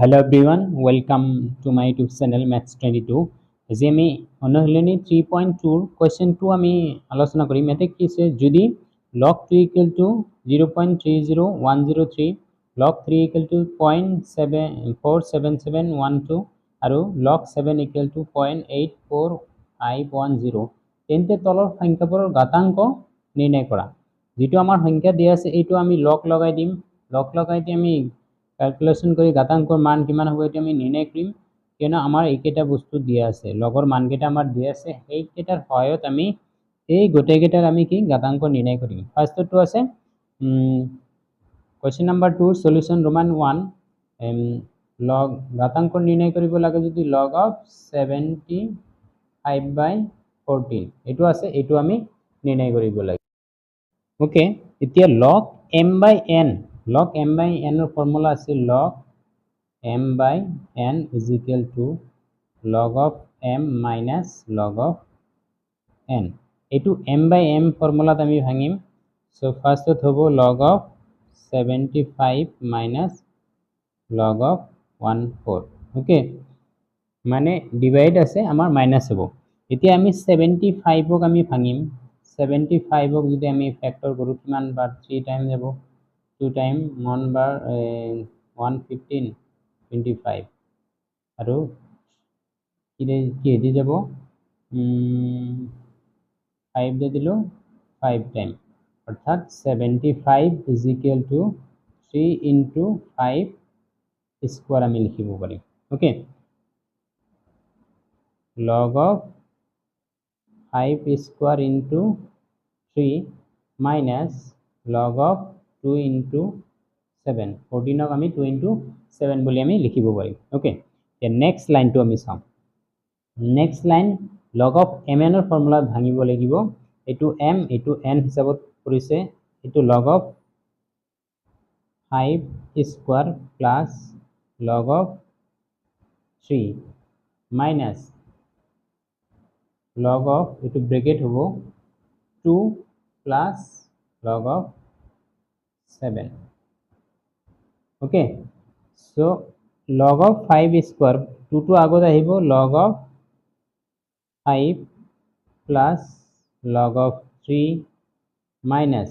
Hello everyone, welcome to my YouTube channel Maths22. আজি আমি অনুশীলনী 3.2 question 2 আমি আলোচনা কৰিম। ইয়াতে কি আছে, যদি log 2 equal to 0.30103, log 3 equal to 0.47712 আৰু log 7 equal to 0.84510, তেন্তে তলৰ সংখ্যাবোৰৰ ঘাতাংক নিৰ্ণয় কৰা। যেটো আমাৰ সংখ্যা দিয়া আছে এইটো আমি লগ লগাই দিম, লগ লগাই দি আমি ক্যালকুলেশন কৰি ঘাতাংকৰ মান কিমান হ'ব এটো আমি নিৰ্ণয় কৰিম, কিয়নো আমাৰ এইকেইটা বস্তু দিয়া আছে, লগৰ মানকেইটা আমাৰ দিয়া আছে, এইকেইটাৰ সহায়ত আমি এই গোটেইকেইটাৰ আমি কি ঘাতাংক নিৰ্ণয় কৰিম। ফাৰ্ষ্টটো আছে question number 2 solution roman 1, log ঘাতাংক নিৰ্ণয় কৰিব লাগে যদি log of 75/14 এইটো আছে, এইটো আমি নিৰ্ণয় কৰিব লাগে। ওকে, এতিয়া log m/n, log m/n এর ফর্মুলা আছে log m/n is equal to log of m minus log of n। এইটো m/m ফর্মুলাত আমি ভাঙিম। সো ফার্স্টত হবো log of 75 minus log of 14। Okay, মানে ডিভাইড আছে আমার মাইনাস হবো। এতিয়া আমি 75 ক আমি ভাঙিম, 75 ক যদি আমি ফ্যাক্টর কৰো কিমান বাৰ 3 টাইম যাব, 2 টাইম 1 বাৰ 115 25 আৰু কি দি যাব 5 দি দিলো 5 টাইম, অর্থাৎ 75 is equal to 3 into 5 square আমি লিখিব পারি। Okay, log of 5 square into 3 minus log of 2 into 7, 14 ক আমি 2 into 7 বুলি আমি লিখিব পাৰি। ওকে, এতিয়া নেক্সট লাইনটো আমি চাম। Next line log of mn এর ফর্মুলা ভাঙিব লাগিব, এটো m এটো n হিসাবত কৰিছে, এটো log of 5 square plus log of 3 minus log of এটো ব্র্যাকেট হবো 2 plus log of 7। Okay, so log of 5 square 2 to আগত আহিব log of 5 plus log of 3 minus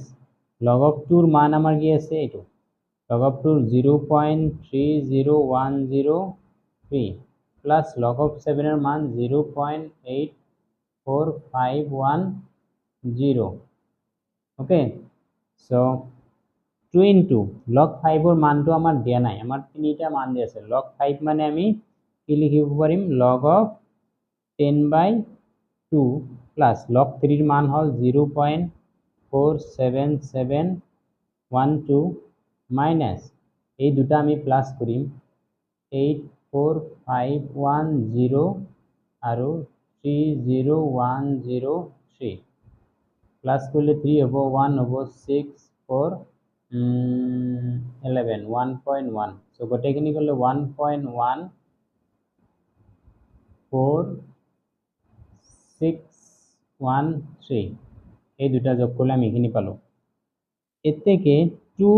log of 2 এর মান আমার কি আছে এটো, log of 2 0.30103 plus log of 7 এর মান 0.84510। ওকে, সো 2 into log 5 এর মানটো আমার দিয়া নাই, আমার তিনিটা মান দিয়া আছে। log 5 মানে আমি কি লিখিব পারিম, log of 10/2 plus log 3 এর মান হল 0.47712 minus এই দুটা আমি প্লাস করিম 84510 আৰু 30103 প্লাস করলে 3 হবো 1 হবো 6 4 11 1.1, সো গোটেইখিনি করলে 1.14613 এই দুটা যোগ করলে আমি এখানে পালো। এর থেকে 2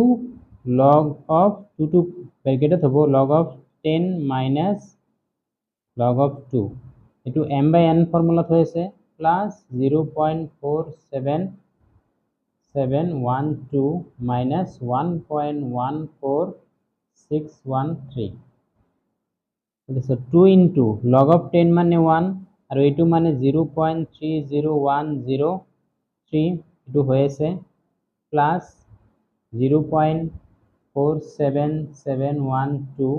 log of 2 ব্র্যাকেটত হবো log of 10 minus log of 2, এটো m/n ফর্মুলাত হয়েছে plus 0.47712 minus 1.14613। so 2 into log of 10 মানে 1 আৰু এটো মানে 0.30103 এটো হয়েছে প্লাস 0.47712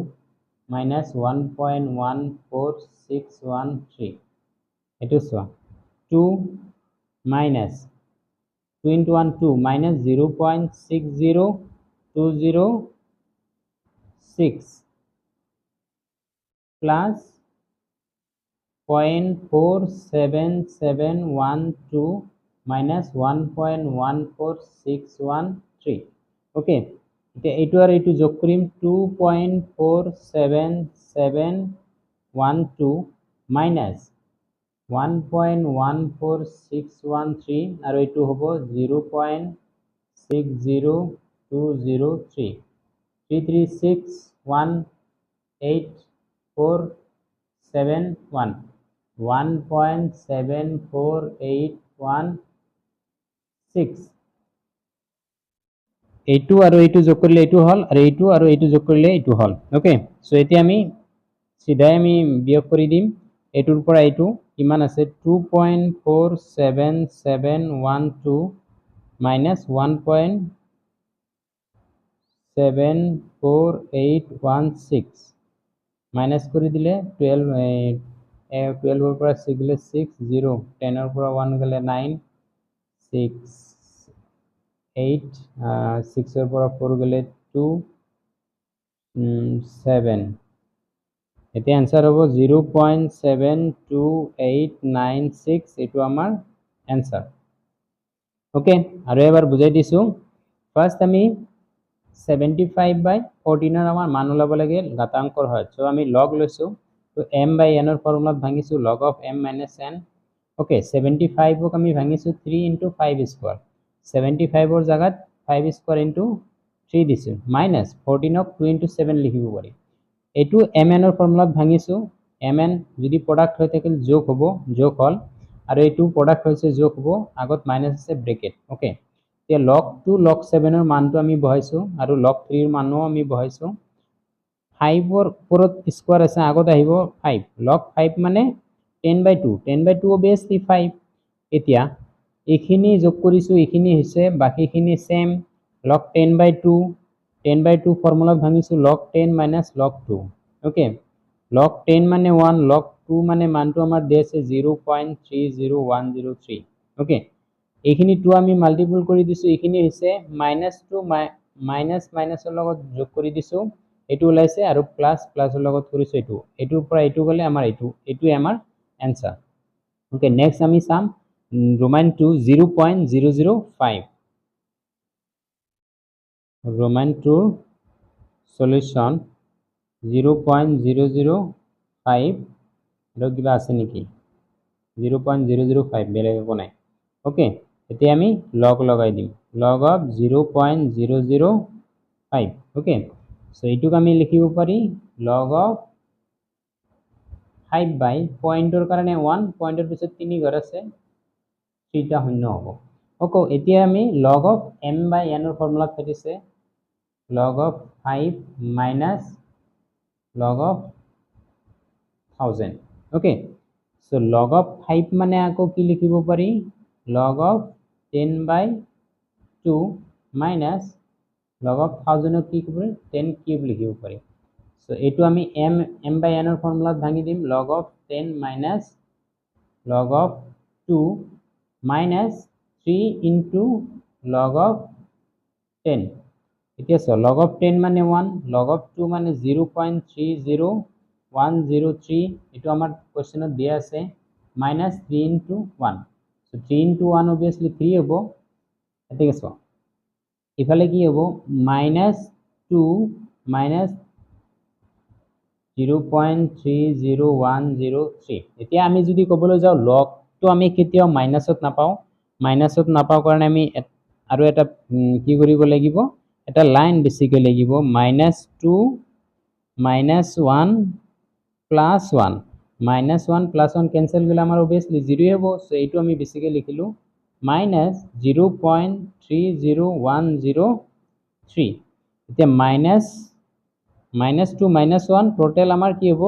minus 1.14613 এটো so 2 minus 2 into 1 2 minus 0.60206 plus 0.47712 minus 1.14613। Okay, এটা এইটো আর এইটো যোগ করিম 2.47712 minus 1.14613 আর এইটো হবো 0.60203 3361 1.741 1.74816 এইটো আৰু এইটো যোগ কৰিলে এইটো হল আৰু এইটো যোগ কৰিলে এইটো হল ওকে সো এতিয়া আমি সিধাই আমি বিয়োগ কৰি দিম এইটোৰ পৰা এইটো কিমান আছে 2.47712 minus 1.74816 minus কৰি দিলে 12 পৰা 6 গলে 6 0 10 পৰা 1 গলে 9 6 8 6 পৰা 4 গলে 2 7 এতিয়া आंसर হ'ব 0.72896 এটো আমাৰ आंसर ওকে আৰু এবাৰ বুজাই দিছো ফাৰ্স্ট আমি 75/14 ৰ আমাৰ মান ওলাব লাগে ঘাতাংকৰ হয় সো আমি লগ লৈছো তো m বাই n ৰ ফৰ্মুলাত ভাঙিছো log of m minus n okay 75 ক আমি ভাঙিছো 3 into 5 square 75 ৰ জায়গাত 5 square into 3 দিছো minus 14 ক 2 into 7 লিখিব পাৰি এটো mn ৰ ফৰ্মুলাত ভাঙিছো mn যদি প্ৰডাক্ট হৈ থাকিল যোগ হ'ব যোগ হল আৰু এটো প্ৰডাক্ট হৈছে যোগ হ'ব আগত মাইনাস আছে ব্ৰেকেট ওকে এতিয়া log 2 log 7 ৰ মানটো আমি বহাইছো আৰু log 3 ৰ মানও আমি বহাইছো 5 ৰ ওপৰত স্কয়াৰ আছে আগত আহিব 5 log 5 মানে 10/2 10/2 obviously 5 এতিয়া এখিনি যোগ কৰিছো এখিনি হৈছে বাকিখিনি সেম log 10/2 10/2 ফর্মুলা ভাঙিছো log 10 minus log 2 okay log 10 মানে 1 log 2 মানে মানটো আমাৰ দি আছে 0.30103 ওকে এখিনি 2 আমি মাল্টিপল কৰি দিছো এখিনি হৈছে -2 মাইনাস মাইনাসৰ লগত যোগ কৰি দিছো এটো ওলাইছে আৰু প্লাস প্লাসৰ লগত কৰিছো এটো এটোৰ পৰা এটো গলে আমাৰ এটোই আমাৰ आंसर ওকে নেক্সট আমি চাম Roman 2 0.005 Roman 2 solution 0.005 এটো কিবা আছে নেকি 0.005 বেলেগ একো নাই ওকে এতিয়া আমি লগ লগাই দিম log of 0.005 ওকে সো এইটুক আমি লিখিব পারি log of 5 বাই পয়েন্টৰ কাৰণে 1 পয়েন্টৰ পিছত 3 ঘৰ আছে 3টা শূন্য হ'ব ওকে এতিয়া আমি log of m by n ৰ formula থাকিছে log of 5 minus log of 1000 okay so log of 5 মানে আকৌ কি লিখিব পাৰি log of 10/2 minus log of 1000 কি লিখিব 10 কিউব লিখিব পাৰি so এটো আমি m by n ৰ ফৰ্মুলাত ভাঙি দিম log of 10 minus log of 2 minus 3 into log of 10 এতিয়া সো log of 10 মানে 1 log of 2 মানে 0.30103 এটো আমাৰ কোশ্চেনত দিয়া আছে minus 3 into 1 so 3 into 1 obviously 3 হ'ব ঠিক আছে ইফালে কি হ'ব -2 minus 0.30103 এতিয়া আমি যদি কবলৈ যাও log তো আমি কেতিয়াও মাইনাসত নাপাও কাৰণে আমি আৰু এটা কি কৰিব লাগিব এটা লাইন বেছিকৈ লাগিব -2 -1 +1 -1 +1 ক্যান্সেল গলে আমাৰ obviously 0 হ'ব সো এইটো আমি বেছিকৈ লিখিলো -0.30103 এতিয়া -2 -1 টোটাল আমাৰ কি হ'ব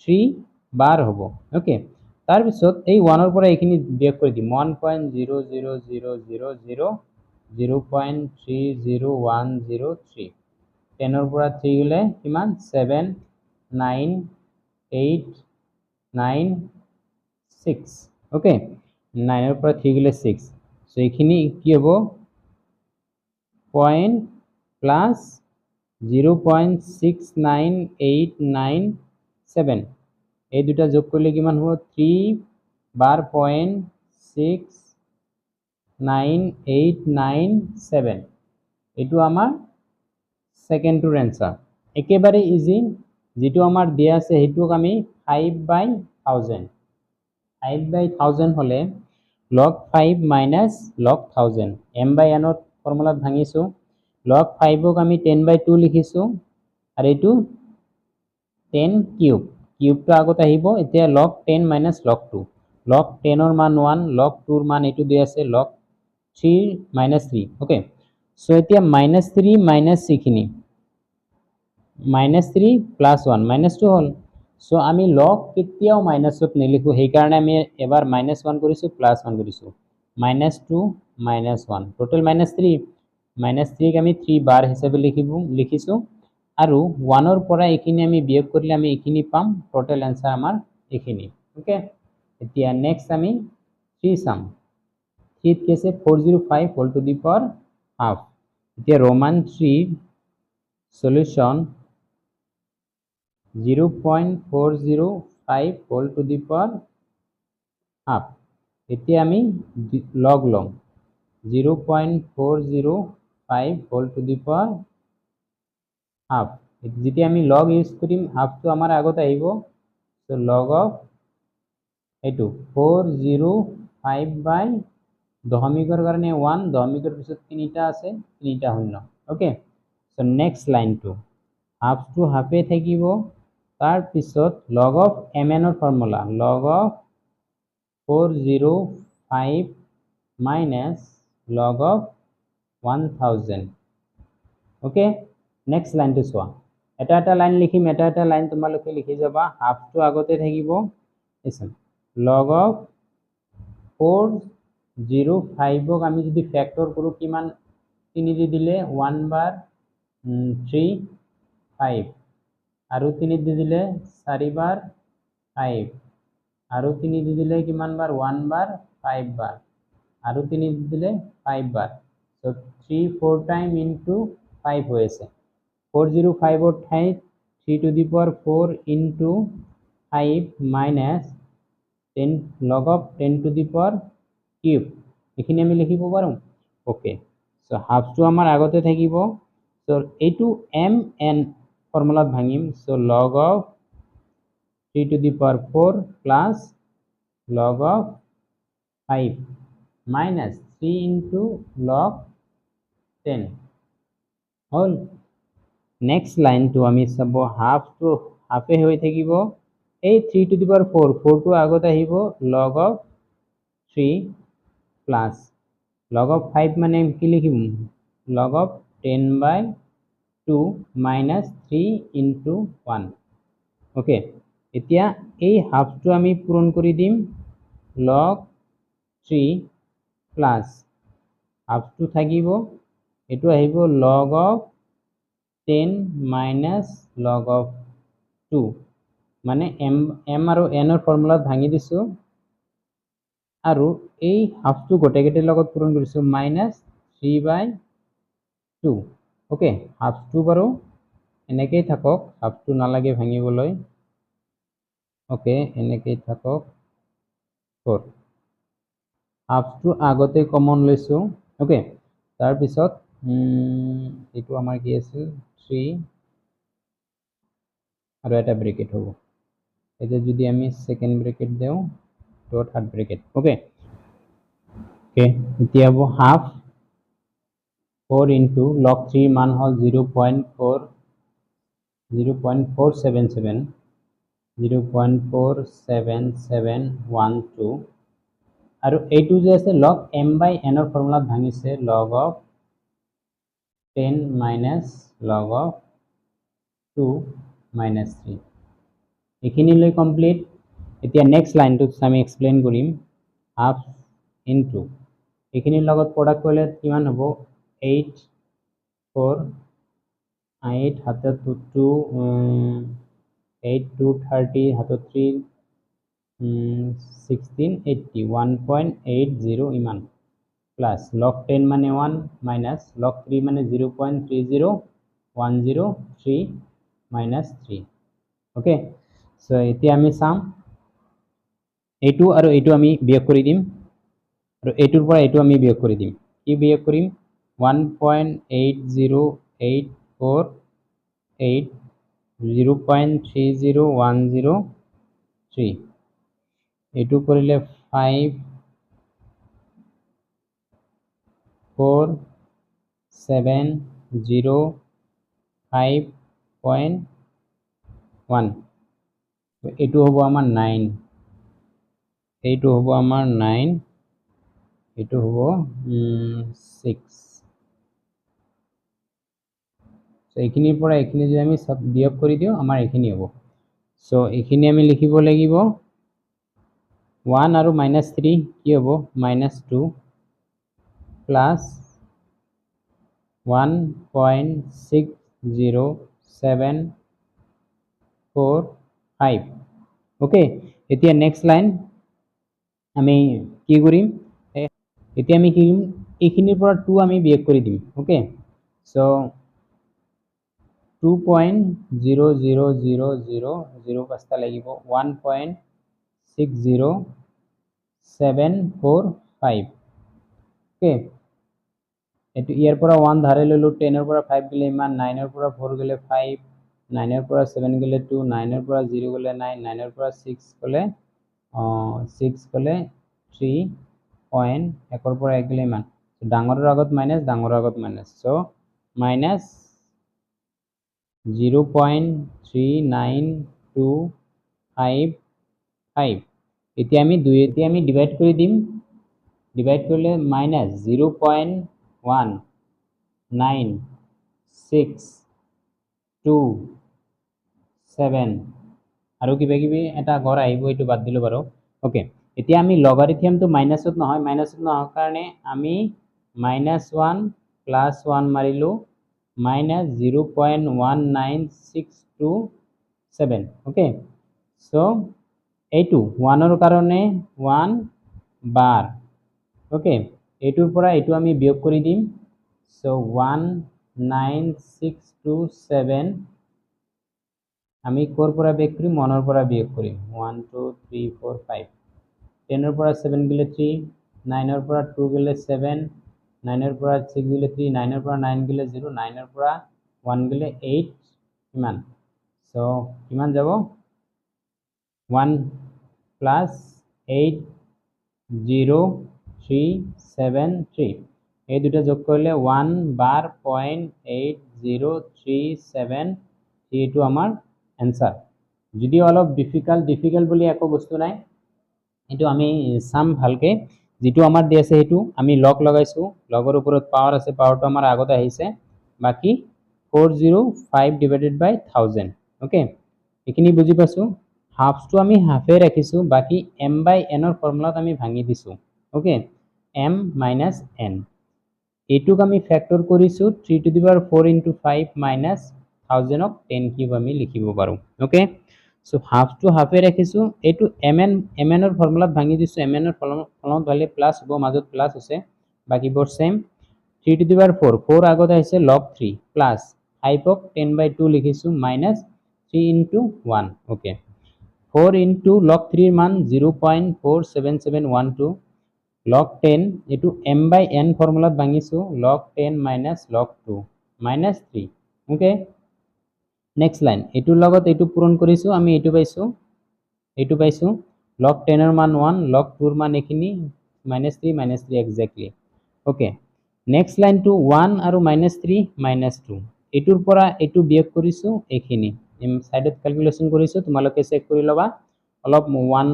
3 বাৰ হ'ব ওকে তাৰ পিছত এই 1 ৰ পৰা এইখিনি বিয়োগ কৰি দিম 1.00000 0.30103 10 ৰ পৰা 3 গলে কিমান 79896 ওকে 9 ৰ পৰা 3 গলে 6 সো এইখিনি কি হ'ব পয়েন্ট প্লাস 0.69897 এই দুটা যোগ কৰিলে কিমান হ'ব 3 বাৰ 0.69897 এটো আমাৰ সেকেন্ডৰ आंसर একেবাৰে ইজি যেটো আমাৰ দিয়া আছে হেতুক আমি 5/1000 5/1000 হলে log 5 minus log 1000 m by n ৰ ফৰ্মুলাত ভাঙিছো log 5 ক আমি 10/2 লিখিছো আৰু এটো 10 কিউব কিউবটো আগত আহিব এতিয়া log 10 minus log 2 log 10 ৰ মান 1 log 2 ৰ মান এইটো দি আছে log 3 minus 3 ওকে সো এতিয়া -3 minus এইখিনি -3 plus 1 -2 হল সো আমি log কেতিয়াও মাইনাসত নিলিখো সেই কাৰণে আমি এবাৰ -1 কৰিছো +1 কৰিছো -2 -1 টোটাল -3 -3 ক আমি 3 বাৰ হিচাপে লিখিছো আৰু 1 ৰ পৰা এইখিনি আমি বিয়োগ কৰিলে আমি এইখিনি পাম টোটাল आंसर আমাৰ এইখিনি ওকে এতিয়া নেক্সট আমি 3 সাম 3 ত কেছে 405 whole to the power half এতিয়া रोमान 3 solution 0.405 whole to the power half এতিয়া আমি লগ লম 0.405 whole to the power half যেতিয়া আমি লগ ইউজ কৰিম হাফটো আমাৰ আগত আহিব সো লগ অফ এইটো 405 বাই দশমিকৰ কাৰণে 1 দশমিকৰ পিছত তিনিটা আছে তিনিটা শূন্য ওকে সো নেক্সট লাইনটো হাফটো হাফে থাকিব তাৰ পিছত log of mn ৰ formula log of 405 minus log of 1000 okay next লাইনটো চোৱা এটা লাইন লিখিম এটা লাইন তোমালোকে লিখি যাবা হাফটো আগতে থাকিব listen log of 405 ক আমি যদি ফ্যাক্টর কৰো কিমান 3 দি দিলে 1 বাৰ 3 5 আৰু 3 দি দিলে 4 বাৰ 5 আৰু 3 দি দিলে কিমান বাৰ 1 বাৰ 5 বাৰ আৰু 3 দি দিলে 5 বাৰ সো 3 4 টাইম ইনটু 5 হৈ আছে 405 ৰ ঠাইত 3 to the power 4 into 5 minus 10 log of 10 to the power cube এখিনি আমি লিখিব পাৰো ওকে সো হাফটো আমাৰ আগতে থাকিব সো এইটো m n ফৰ্মুলাত ভাঙিম so log of 3 to the power 4 plus log of 5 minus 3 into log 10 hall next লাইনটো আমি চাব হাফটো হাফে হৈ থাকিব এই 3 to the power 4 4 টো আগত আহিব log of 3 plus log of 5 মানে কি লিখিম log of 10 by 2 minus 3 into 1 okay এতিয়া এই হাফটো আমি পূৰণ কৰি দিম log 3 plus হাফটো থাকিব এটো আহিব log of 10 minus log of 2 মানে m আৰু n ৰ ফৰ্মুলাত ভাঙি দিছো আৰু এই হাফটো গোটেকেইটাৰ লগত পূৰণ কৰিছো -3/2 ওকে হাফটো বাৰু এনেকৈ থাকক হাফটো নালাগে ভাঙিবলৈ ওকে এনেকৈ থাকক 4 হাফটো আগতে কমন লৈছো ওকে তাৰ পিছত এইটো আমাৰ কি আছিল 3 আৰু এটা ব্ৰেকেট হ'ব এটা যদি আমি সেকেন্ড ব্ৰেকেট দেও তো থার্ড ব্রেকেট ওকে ওকে এতিয়া হ'ব হাফ 4 into log 3 মান হল 0.477 0.47712 আৰু এইটো যে আছে log m by n ৰ ফৰ্মুলাত ভাঙিছে log of 10 minus log of 2 minus 3 এইখিনিলৈ complete এতিয়া নেক্সট লাইনটো আমি এক্সপ্লেইন কৰিম হাফ ইনটু এইখিনিৰ লগত প্ৰডাক্ট কৰিলে কিমান হ'ব 8 4 8 হাতত 2 8 2 30 হাতত 3 16 80 1.80 ইমান প্লাস log 10 মানে 1 minus log 3 মানে 0.30103 minus 3 ওকে সো এতিয়া আমি চাম এইটো আৰু এইটো আমি বিয়োগ কৰি দিম আৰু এইটোৰ পৰা এইটো আমি বিয়োগ কৰি দিম কি বিয়োগ কৰিম 1.80848 0.30103 এইটো কৰিলে 5 4 7 0 5.0 1 এইটো হ'ব আমাৰ 9 এইটো হ'ব আমাৰ 9 এইটো হ'ব 6 সো এইখিনিৰ পৰা এইখিনি যদি আমি সব বিয়োগ কৰি দিও আমাৰ এইখিনি হ'ব সো এইখিনি আমি লিখিব লাগিব 1 আৰু -3 কি হ'ব -2 প্লাস 1.6075 ওকে এতিয়া নেক্সট লাইন আমি কি কৰিম এতিয়া আমি কি কৰিম এইখিনিৰ পৰা 2 আমি বিয়োগ কৰি দিম ওকে সো 2.00000 পাঁচটা লাগিব 1.60745 ওকে এটো ইয়াৰ পৰা 1 ধাৰে ললো 10 ৰ পৰা 5 গলে ইমান 9 ৰ পৰা 4 গলে 5 9 ৰ পৰা 7 গলে 2 9 ৰ পৰা 0 গলে 9 9 ৰ পৰা 6 গলে 6 গলে 3 পইণ্ট 1 ৰ পৰা 1 গলে ইমান ডাঙৰৰ আগত মাইনাস ডাঙৰৰ আগত মাইনাস সো মাইনাস 0.3925 এতিয়া আমি 2 এতিয়া আমি ডিভাইড কৰি দিম ডিভাইড কৰিলে মাইনাস 0.19627 আৰু কিবা কিবি এটা ঘৰ আহিব এটো বাদ দিলো বাৰু ওকে এতিয়া আমি লগাৰিথমটো মাইনাসত নহয় কাৰণে আমি -1 + 1 মাৰিলো -0.19627 ওকে সো এইটো 1 ৰ কাৰণে 1 বাৰ ওকে এইটোৰ পৰা এইটো আমি বিয়োগ কৰি দিম সো 19627 আমি কোৰ পৰা বিয়োগ কৰিম 1 ৰ পৰা বিয়োগ কৰিম 1 2 3 4 5 10 ৰ পৰা 7 গলে 3 9 ৰ পৰা 2 গলে 7 9 ৰ পৰা 6 গলে 3 9 ৰ পৰা 9 গলে 0 9 ৰ পৰা 1 গলে 8 কিমান সো কিমান যাব 1 প্লাস 80373 এই দুটো যোগ করলে 1 বার 0.8037 এইটো আমার অ্যান্সার যদিও অলপ ডিফিকাল্ট বুলি একো বস্তু নাই এটো আমি সাম ভালকে যেটো আমাৰ দি আছে হেতু আমি লগ লগাইছো লগৰ ওপৰত পাৱাৰ আছে পাৱাৰটো আমাৰ আগতে আহিছে বাকি 405 ডিভাইডেড বাই 1000 ওকে এখিনি বুজি পাছো হাফটো আমি হাফে ৰাখিছো বাকি m/n ৰ ফৰ্মুলাত আমি ভাঙি দিছো ওকে m - n এটুক আমি ফ্যাক্টৰ কৰিছো 3 টু দি পাৱাৰ 4 * 5 - 1000 ক 10 কিউব আমি লিখিব পাৰো ওকে সো হাফ টু হাফে ৰাখিছো এটু mn ৰ ফৰ্মুলাত ভাঙি দিছো mn ৰ ফৰ্মুলাত ভালে প্লাস হ'ব মাজত প্লাস আছে বাকি বৰ সেম 3 টু দি পাৱাৰ 4 4 আগত আহিছে log 3 প্লাস 5 ক 10/2 লিখিছো মাইনাস 3 * 1 ওকে 4 into log 3 এর মান 0.47712 log 10 এটু m/n ফর্মুলাত ভাঙিছো log 10 minus log 2 minus 3 okay next line এটুৰ লগত এটু পূৰণ কৰিছো আমি এটু পাইছো log 10 এর মান 1 log 2 এর মান এখিনি -3 exactly okay next line to 1 আৰু -3 -2 এটুৰ পৰা এটু বিয়োগ কৰিছো এখিনি সাইডত ক্যালকুলেশন কৰিছো তোমালোকে চেক কৰি লবা অলপ 1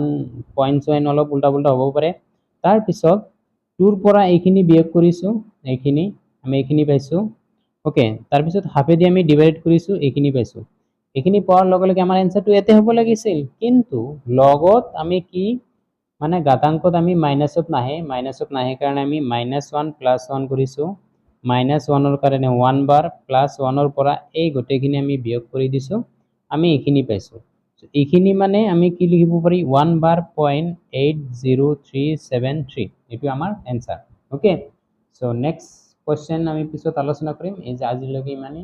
পয়েন্টস অলপ উল্টা পুল্টা হ'ব পাৰে তাৰ পিছত 2 ৰ পৰা এইখিনি বিয়োগ কৰিছো এইখিনি আমি এইখিনি পাইছো ওকে তাৰ পিছত হাফে দি আমি ডিভাইড কৰিছো এইখিনি পাইছো এইখিনি পাওয়াৰ লগে লগে আমাৰ আনসারটো এতে হ'ব লাগিছিল কিন্তু লগত আমি কি মানে ঘাতাংকত আমি মাইনাসত নাহে কাৰণে আমি -1 + 1 কৰিছো -1 ৰ কাৰণে 1 বাৰ +1 ৰ পৰা এই গটেখিনি আমি বিয়োগ কৰি দিছো আমি এইখিনি পাইছো এইখিনি মানে আমি কি লিখিব পাৰি 1 বাৰ 0.80373 এটো আমাৰ answer okay so next question আমি পিছত আলোচনা কৰিম এই যে আজিলৈকে ইমানে